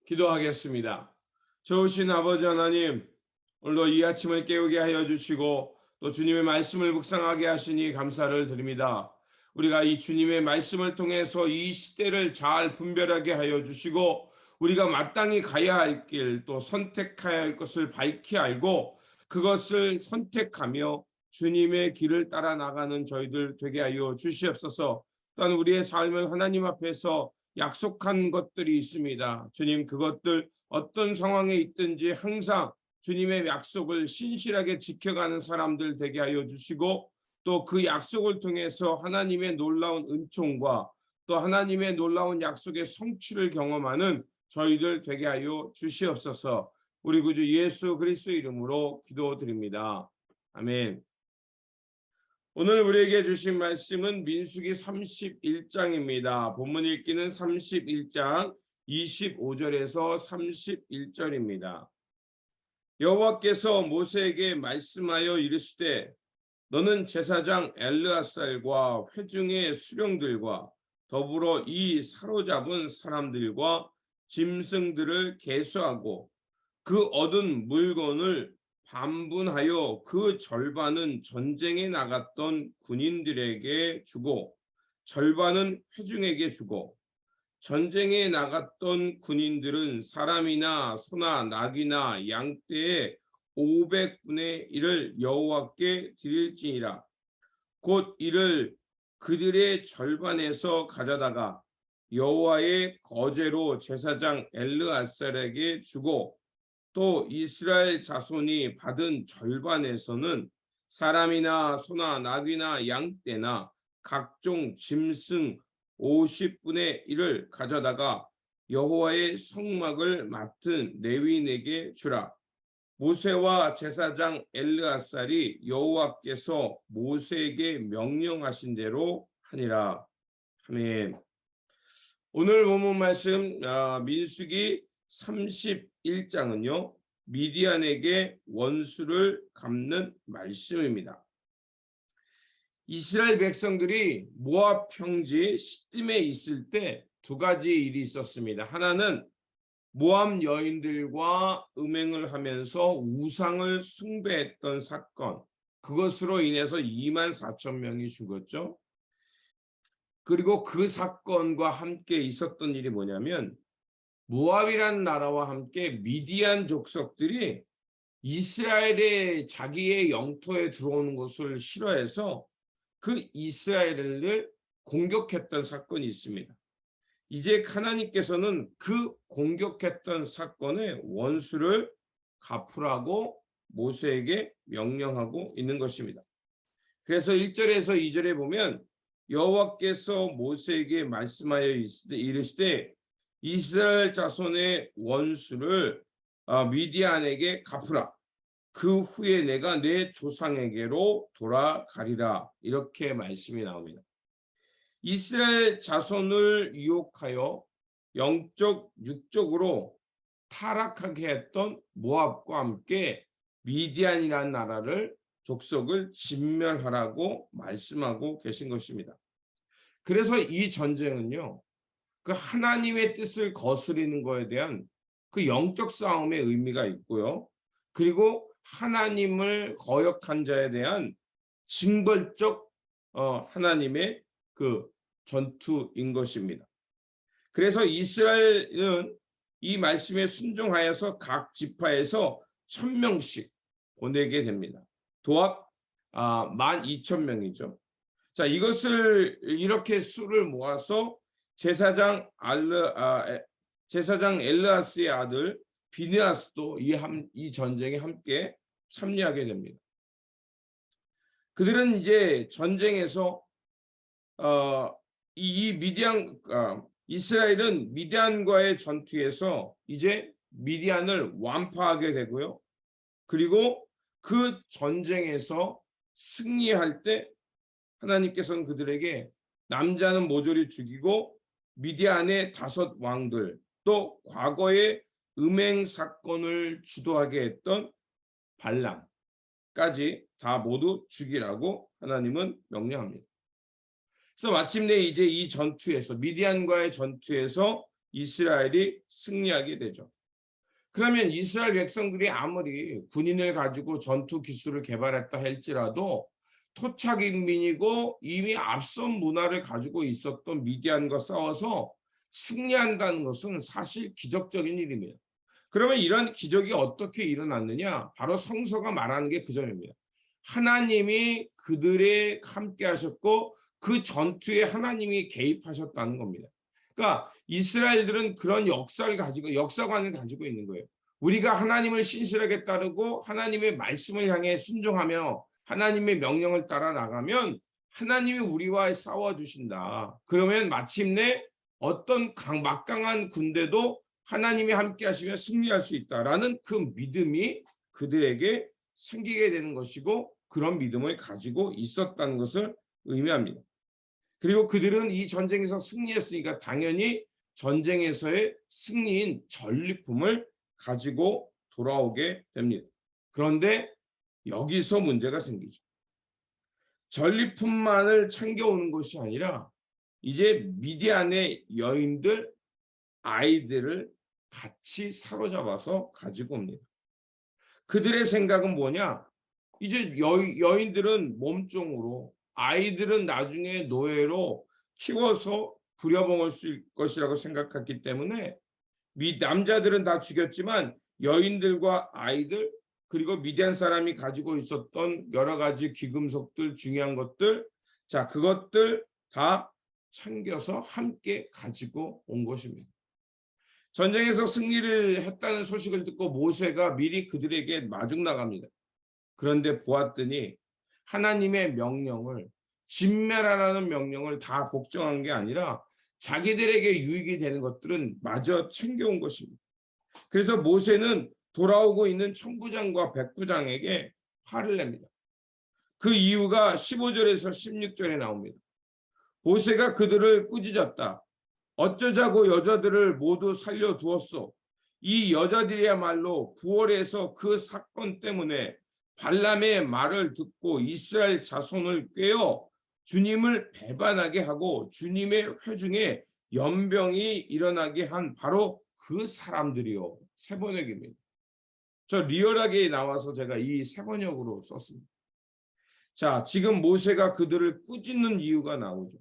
기도하겠습니다. 좋으신 아버지 하나님, 오늘도 이 아침을 깨우게 하여 주시고 또 주님의 말씀을 묵상하게 하시니 감사를 드립니다. 우리가 이 주님의 말씀을 통해서 이 시대를 잘 분별하게 하여 주시고 우리가 마땅히 가야 할 길, 또 선택해야 할 것을 밝히 알고 그것을 선택하며 주님의 길을 따라 나가는 저희들 되게 하여 주시옵소서. 또한 우리의 삶을 하나님 앞에서 약속한 것들이 있습니다. 주님, 그것들 어떤 상황에 있든지 항상 주님의 약속을 신실하게 지켜가는 사람들 되게 하여 주시고 또 그 약속을 통해서 하나님의 놀라운 은총과 또 하나님의 놀라운 약속의 성취를 경험하는 저희들 되게 하여 주시옵소서. 우리 구주 예수 그리스도 이름으로 기도드립니다. 아멘. 오늘 우리에게 주신 말씀은 민수기 31장입니다. 본문 읽기는 31장 25절에서 31절입니다. 여호와께서 모세에게 말씀하여 이르시되 너는 제사장 엘르아살과 회중의 수령들과 더불어 이 사로잡은 사람들과 짐승들을 계수하고 그 얻은 물건을 반분하여 그 절반은 전쟁에 나갔던 군인들에게 주고 절반은 회중에게 주고 전쟁에 나갔던 군인들은 사람이나 소나 낙이나 양떼의 500분의 1을 여호와께 드릴지니라. 곧 이를 그들의 절반에서 가져다가 여호와의 거제로 제사장 엘르아살에게 주고 또 이스라엘 자손이 받은 절반에서는 사람이나 소나 낙이나 양떼나 각종 짐승 50분의 1을 가져다가 여호와의 성막을 맡은 레위인에게 주라. 모세와 제사장 엘르아살이 여호와께서 모세에게 명령하신 대로 하니라. 아멘. 오늘 본문 말씀 민수기 31장은요. 미디안에게 원수를 갚는 말씀입니다. 이스라엘 백성들이 모압 평지 시딤에 있을 때 두 가지 일이 있었습니다. 하나는 모압 여인들과 음행을 하면서 우상을 숭배했던 사건, 그것으로 인해서 24,000명이 죽었죠. 그리고 그 사건과 함께 있었던 일이 뭐냐면 모압이라는 나라와 함께 미디안 족속들이 이스라엘의 자기의 영토에 들어오는 것을 싫어해서 그 이스라엘을 공격했던 사건이 있습니다. 이제 하나님께서는 그 공격했던 사건의 원수를 갚으라고 모세에게 명령하고 있는 것입니다. 그래서 1절에서 2절에 보면 여호와께서 모세에게 말씀하여 이르시되 이스라엘 자손의 원수를 미디안에게 갚으라. 그 후에 내가 내 조상에게로 돌아가리라. 이렇게 말씀이 나옵니다. 이스라엘 자손을 유혹하여 육적으로 타락하게 했던 모압과 함께 미디안이라는 나라를 족속을 진멸하라고 말씀하고 계신 것입니다. 그래서 이 전쟁은요. 그 하나님의 뜻을 거스르는 것에 대한 그 영적 싸움의 의미가 있고요. 그리고 하나님을 거역한 자에 대한 징벌적 하나님의 그 전투인 것입니다. 그래서 이스라엘은 이 말씀에 순종하여서 각 지파에서 1,000명씩 보내게 됩니다. 도합 12,000명이죠. 자, 이것을 이렇게 수를 모아서 제사장 엘르아스의 아들 비느하스도 이 전쟁에 함께 참여하게 됩니다. 그들은 이제 전쟁에서 이스라엘은 미디안과의 전투에서 이제 미디안을 완파하게 되고요. 그리고 그 전쟁에서 승리할 때 하나님께서는 그들에게 남자는 모조리 죽이고 미디안의 5 왕들 또 과거의 음행 사건을 주도하게 했던 발람까지 다 모두 죽이라고 하나님은 명령합니다. 그래서 마침내 이제 이 전투에서 미디안과의 전투에서 이스라엘이 승리하게 되죠. 그러면 이스라엘 백성들이 아무리 군인을 가지고 전투 기술을 개발했다 할지라도 토착 인민이고 이미 앞선 문화를 가지고 있었던 미디안과 싸워서 승리한다는 것은 사실 기적적인 일입니다. 그러면 이런 기적이 어떻게 일어났느냐? 바로 성서가 말하는 게 그 점입니다. 하나님이 그들에 함께 하셨고 그 전투에 하나님이 개입하셨다는 겁니다. 그러니까 이스라엘들은 그런 역사관을 가지고 있는 거예요. 우리가 하나님을 신실하게 따르고 하나님의 말씀을 향해 순종하며 하나님의 명령을 따라 나가면 하나님이 우리와 싸워주신다. 그러면 마침내 어떤 막강한 군대도 하나님이 함께 하시면 승리할 수 있다라는 그 믿음이 그들에게 생기게 되는 것이고 그런 믿음을 가지고 있었다는 것을 의미합니다. 그리고 그들은 이 전쟁에서 승리했으니까 당연히 전쟁에서의 승리인 전리품을 가지고 돌아오게 됩니다. 그런데 여기서 문제가 생기죠. 전리품만을 챙겨오는 것이 아니라 이제 미디안의 여인들, 아이들을 같이 사로잡아서 가지고 옵니다. 그들의 생각은 뭐냐? 이제 여인들은 몸종으로, 아이들은 나중에 노예로 키워서 부려먹을 수 있을 것이라고 생각했기 때문에 남자들은 다 죽였지만 여인들과 아이들 그리고 미디안 사람이 가지고 있었던 여러 가지 귀금속들, 중요한 것들, 자, 그것들 다 챙겨서 함께 가지고 온 것입니다. 전쟁에서 승리를 했다는 소식을 듣고 모세가 미리 그들에게 마중 나갑니다. 그런데 보았더니 하나님의 명령을, 진멸하라는 명령을 다 복종한 게 아니라 자기들에게 유익이 되는 것들은 마저 챙겨온 것입니다. 그래서 모세는 돌아오고 있는 천부장과 백부장에게 화를 냅니다. 그 이유가 15절에서 16절에 나옵니다. 모세가 그들을 꾸짖었다. 어쩌자고 여자들을 모두 살려두었소. 이 여자들이야말로 9월에서 그 사건 때문에 발람의 말을 듣고 이스라엘 자손을 꾀어 주님을 배반하게 하고 주님의 회중에 연병이 일어나게 한 바로 그 사람들이요. 세 번역입니다. 저 리얼하게 나와서 제가 이 세 번역으로 썼습니다. 자, 지금 모세가 그들을 꾸짖는 이유가 나오죠.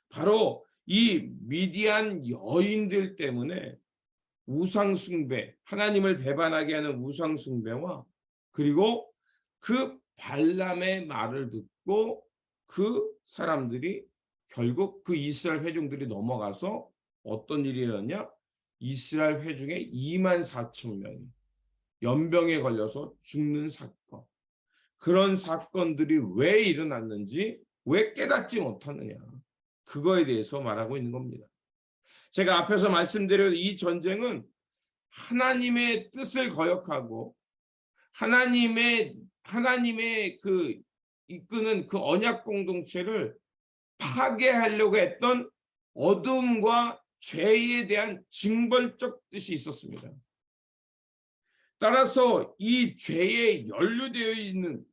바로 이 미디안 여인들 때문에 우상숭배, 하나님을 배반하게 하는 우상숭배와 그리고 그 발람의 말을 듣고 그 사람들이 결국 그 이스라엘 회중들이 넘어가서 어떤 일이 일어났냐? 이스라엘 회중의 24,000명이 연병에 걸려서 죽는 사건. 그런 사건들이 왜 일어났는지, 왜 깨닫지 못하느냐. 그거에 대해서 말하고 있는 겁니다. 제가 앞에서 말씀드린 이 전쟁은 하나님의 뜻을 거역하고 하나님의 그 이끄는 그 언약 공동체를 파괴하려고 했던 어둠과 죄에 대한 징벌적 뜻이 있었습니다. 따라서 이 죄에 연루되어 있는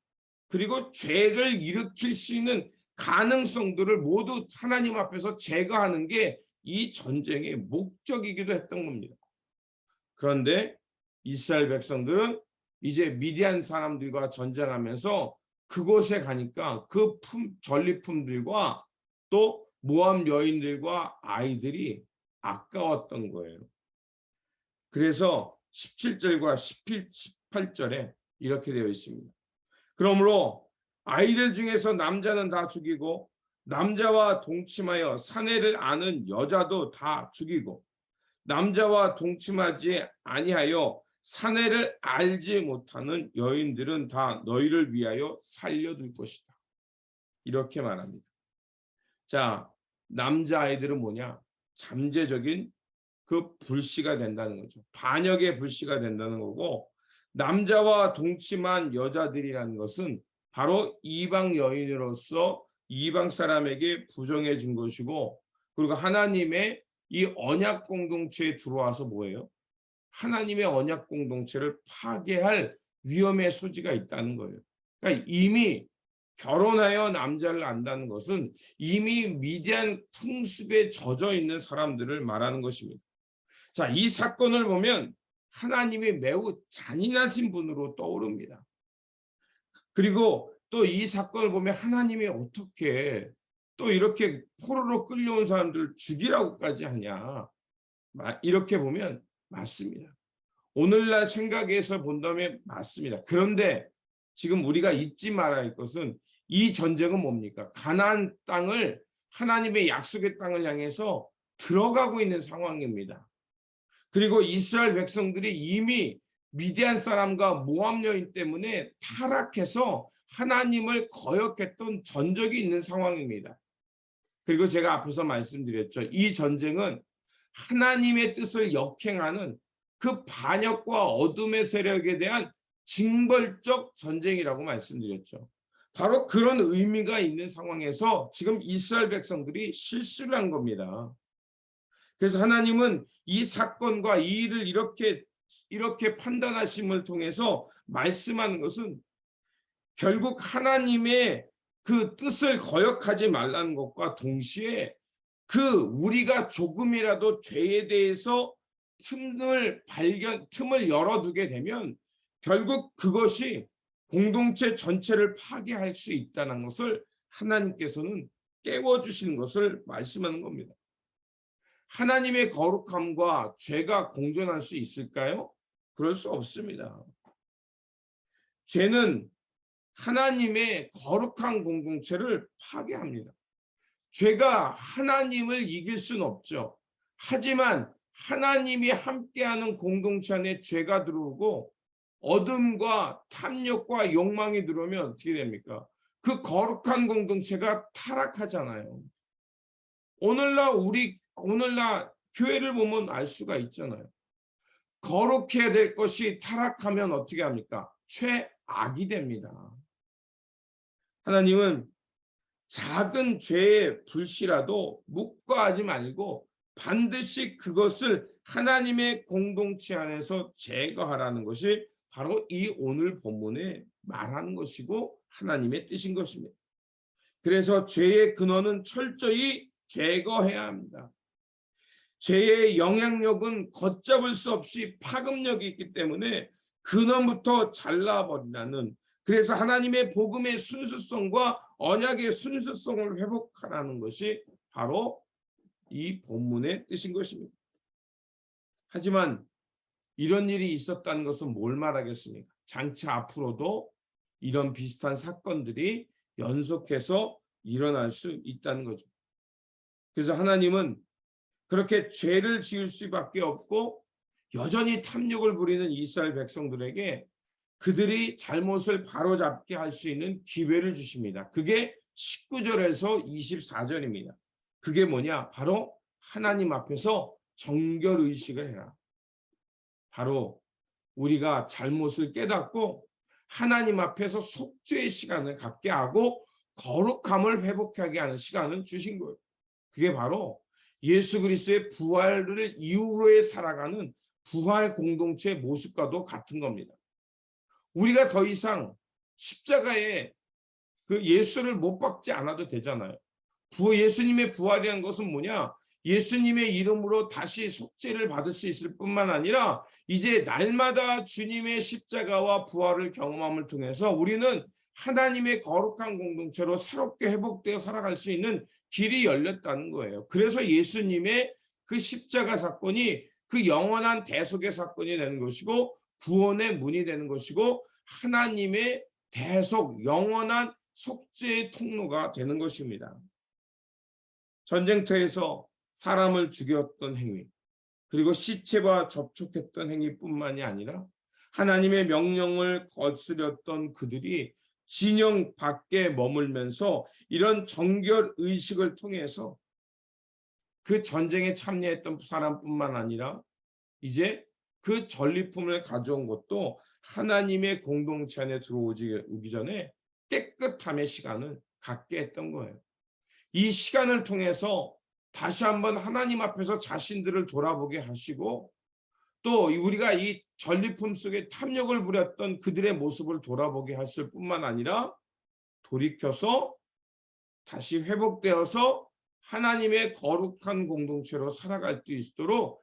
그리고 죄를 일으킬 수 있는 가능성들을 모두 하나님 앞에서 제거하는 게 이 전쟁의 목적이기도 했던 겁니다. 그런데 이스라엘 백성들은 이제 미디안 사람들과 전쟁하면서 그곳에 가니까 그 전리품들과 또 모압 여인들과 아이들이 아까웠던 거예요. 그래서 17절과 18절에 이렇게 되어 있습니다. 그러므로 아이들 중에서 남자는 다 죽이고 남자와 동침하여 사내를 아는 여자도 다 죽이고 남자와 동침하지 아니하여 사내를 알지 못하는 여인들은 다 너희를 위하여 살려둘 것이다. 이렇게 말합니다. 자, 남자아이들은 뭐냐? 잠재적인 그 불씨가 된다는 거죠. 반역의 불씨가 된다는 거고, 남자와 동침한 여자들이라는 것은 바로 이방 여인으로서 이방 사람에게 부정해 준 것이고, 그리고 하나님의 이 언약 공동체에 들어와서 뭐예요? 하나님의 언약 공동체를 파괴할 위험의 소지가 있다는 거예요. 그러니까 이미 결혼하여 남자를 안다는 것은 이미 미디안 풍습에 젖어 있는 사람들을 말하는 것입니다. 자, 이 사건을 보면 하나님이 매우 잔인하신 분으로 떠오릅니다. 그리고 또 이 사건을 보면 하나님이 어떻게 또 이렇게 포로로 끌려온 사람들을 죽이라고까지 하냐. 이렇게 보면 맞습니다. 오늘날 생각에서 본다면 맞습니다. 그런데 지금 우리가 잊지 말아야 할 것은 이 전쟁은 뭡니까? 가나안 땅을 하나님의 약속의 땅을 향해서 들어가고 있는 상황입니다. 그리고 이스라엘 백성들이 이미 미디안 사람과 모압 여인 때문에 타락해서 하나님을 거역했던 전적이 있는 상황입니다. 그리고 제가 앞에서 말씀드렸죠. 이 전쟁은 하나님의 뜻을 역행하는 그 반역과 어둠의 세력에 대한 징벌적 전쟁이라고 말씀드렸죠. 바로 그런 의미가 있는 상황에서 지금 이스라엘 백성들이 실수를 한 겁니다. 그래서 하나님은 이 사건과 이 일을 이렇게 판단하심을 통해서 말씀하는 것은 결국 하나님의 그 뜻을 거역하지 말라는 것과 동시에 그 우리가 조금이라도 죄에 대해서 틈을 열어두게 되면 결국 그것이 공동체 전체를 파괴할 수 있다는 것을 하나님께서는 깨워주시는 것을 말씀하는 겁니다. 하나님의 거룩함과 죄가 공존할 수 있을까요? 그럴 수 없습니다. 죄는 하나님의 거룩한 공동체를 파괴합니다. 죄가 하나님을 이길 수는 없죠. 하지만 하나님이 함께하는 공동체 안에 죄가 들어오고 어둠과 탐욕과 욕망이 들어오면 어떻게 됩니까? 그 거룩한 공동체가 타락하잖아요. 오늘날 교회를 보면 알 수가 있잖아요. 거룩해야 될 것이 타락하면 어떻게 합니까? 죄악이 됩니다. 하나님은 작은 죄의 불씨라도 묵과하지 말고 반드시 그것을 하나님의 공동체 안에서 제거하라는 것이 바로 이 오늘 본문에 말하는 것이고 하나님의 뜻인 것입니다. 그래서 죄의 근원은 철저히 제거해야 합니다. 죄의 영향력은 걷잡을 수 없이 파급력이 있기 때문에 근원부터 잘라버리라는, 그래서 하나님의 복음의 순수성과 언약의 순수성을 회복하라는 것이 바로 이 본문의 뜻인 것입니다. 하지만 이런 일이 있었다는 것은 뭘 말하겠습니까? 장차 앞으로도 이런 비슷한 사건들이 연속해서 일어날 수 있다는 거죠. 그래서 하나님은 그렇게 죄를 지을 수밖에 없고 여전히 탐욕을 부리는 이스라엘 백성들에게 그들이 잘못을 바로잡게 할 수 있는 기회를 주십니다. 그게 19절에서 24절입니다. 그게 뭐냐? 바로 하나님 앞에서 정결의식을 해라. 바로 우리가 잘못을 깨닫고 하나님 앞에서 속죄의 시간을 갖게 하고 거룩함을 회복하게 하는 시간을 주신 거예요. 그게 바로 예수 그리스도의 부활을 이후로에 살아가는 부활 공동체의 모습과도 같은 겁니다. 우리가 더 이상 십자가에 그 예수를 못 박지 않아도 되잖아요. 예수님의 부활이라는 것은 뭐냐? 예수님의 이름으로 다시 속죄를 받을 수 있을 뿐만 아니라 이제 날마다 주님의 십자가와 부활을 경험함을 통해서 우리는 하나님의 거룩한 공동체로 새롭게 회복되어 살아갈 수 있는 길이 열렸다는 거예요. 그래서 예수님의 그 십자가 사건이 그 영원한 대속의 사건이 되는 것이고 구원의 문이 되는 것이고 하나님의 대속, 영원한 속죄의 통로가 되는 것입니다. 전쟁터에서 사람을 죽였던 행위, 그리고 시체와 접촉했던 행위뿐만이 아니라 하나님의 명령을 거스렸던 그들이 진영 밖에 머물면서 이런 정결 의식을 통해서 그 전쟁에 참여했던 사람뿐만 아니라 이제 그 전리품을 가져온 것도 하나님의 공동체 안에 들어오기 전에 깨끗함의 시간을 갖게 했던 거예요. 이 시간을 통해서 다시 한번 하나님 앞에서 자신들을 돌아보게 하시고 또 우리가 이 전리품 속에 탐욕을 부렸던 그들의 모습을 돌아보게 하실 뿐만 아니라 돌이켜서 다시 회복되어서 하나님의 거룩한 공동체로 살아갈 수 있도록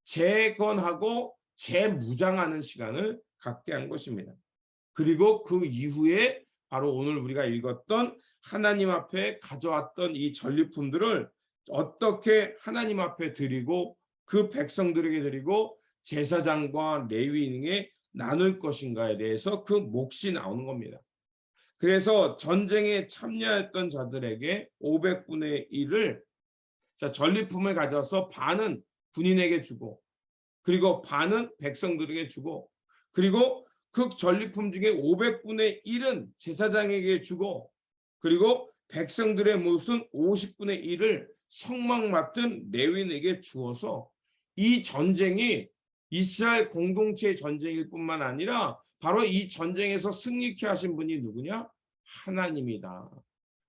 재건하고 재무장하는 시간을 갖게 한 것입니다. 그리고 그 이후에 바로 오늘 우리가 읽었던 하나님 앞에 가져왔던 이 전리품들을 어떻게 하나님 앞에 드리고 그 백성들에게 드리고 제사장과 레위인에게 나눌 것인가에 대해서 그 몫이 나오는 겁니다. 그래서 전쟁에 참여했던 자들에게 500분의 1을 전리품을 가져서 반은 군인에게 주고 그리고 반은 백성들에게 주고 그리고 그 전리품 중에 500분의 1은 제사장에게 주고 그리고 백성들의 모습은 50분의 1을 성막 맡은 레위인에게 주어서 이 전쟁이 이스라엘 공동체의 전쟁일 뿐만 아니라 바로 이 전쟁에서 승리케 하신 분이 누구냐? 하나님이다.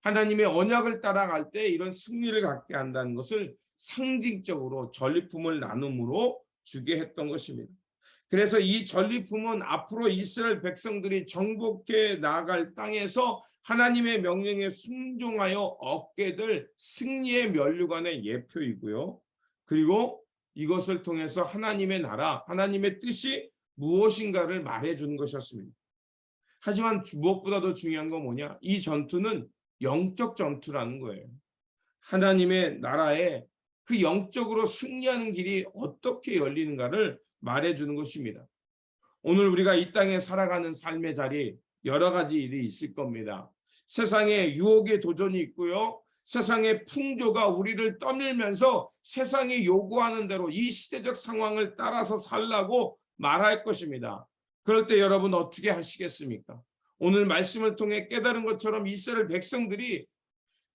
하나님의 언약을 따라갈 때 이런 승리를 갖게 한다는 것을 상징적으로 전리품을 나눔으로 주게 했던 것입니다. 그래서 이 전리품은 앞으로 이스라엘 백성들이 정복해 나아갈 땅에서 하나님의 명령에 순종하여 얻게 될 승리의 면류관의 예표이고요. 그리고 이것을 통해서 하나님의 나라, 하나님의 뜻이 무엇인가를 말해주는 것이었습니다. 하지만 무엇보다도 중요한 건 뭐냐? 이 전투는 영적 전투라는 거예요. 하나님의 나라에 그 영적으로 승리하는 길이 어떻게 열리는가를 말해주는 것입니다. 오늘 우리가 이 땅에 살아가는 삶의 자리 여러 가지 일이 있을 겁니다. 세상에 유혹의 도전이 있고요. 세상의 풍조가 우리를 떠밀면서 세상이 요구하는 대로 이 시대적 상황을 따라서 살라고 말할 것입니다. 그럴 때 여러분 어떻게 하시겠습니까? 오늘 말씀을 통해 깨달은 것처럼 이스라엘 백성들이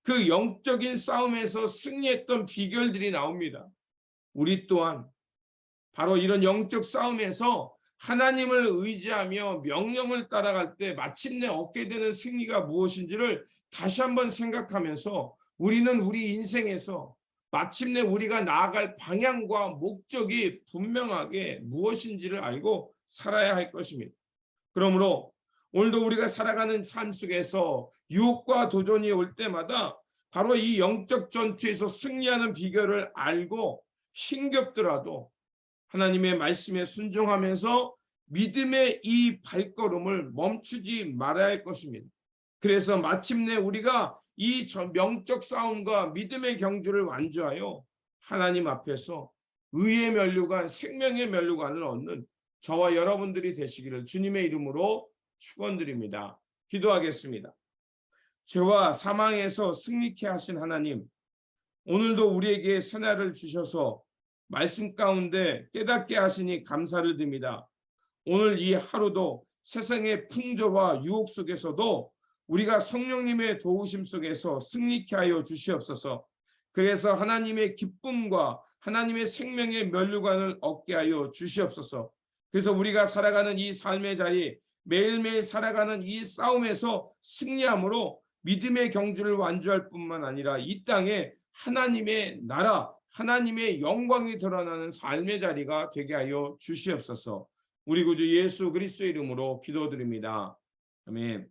그 영적인 싸움에서 승리했던 비결들이 나옵니다. 우리 또한 바로 이런 영적 싸움에서 하나님을 의지하며 명령을 따라갈 때 마침내 얻게 되는 승리가 무엇인지를 다시 한번 생각하면서 우리는 우리 인생에서 마침내 우리가 나아갈 방향과 목적이 분명하게 무엇인지를 알고 살아야 할 것입니다. 그러므로 오늘도 우리가 살아가는 삶 속에서 유혹과 도전이 올 때마다 바로 이 영적 전투에서 승리하는 비결을 알고 힘겹더라도 하나님의 말씀에 순종하면서 믿음의 이 발걸음을 멈추지 말아야 할 것입니다. 그래서 마침내 우리가 이 영적 싸움과 믿음의 경주를 완주하여 하나님 앞에서 의의 면류관, 생명의 면류관을 얻는 저와 여러분들이 되시기를 주님의 이름으로 축원드립니다. 기도하겠습니다. 죄와 사망에서 승리케 하신 하나님, 오늘도 우리에게 선야를 주셔서 말씀 가운데 깨닫게 하시니 감사를 드립니다. 오늘 이 하루도 세상의 풍조와 유혹 속에서도 우리가 성령님의 도우심 속에서 승리케 하여 주시옵소서. 그래서 하나님의 기쁨과 하나님의 생명의 면류관을 얻게 하여 주시옵소서. 그래서 우리가 살아가는 이 삶의 자리, 매일매일 살아가는 이 싸움에서 승리함으로 믿음의 경주를 완주할 뿐만 아니라 이 땅에 하나님의 나라, 하나님의 영광이 드러나는 삶의 자리가 되게 하여 주시옵소서. 우리 구주 예수 그리스도의 이름으로 기도드립니다. 아멘.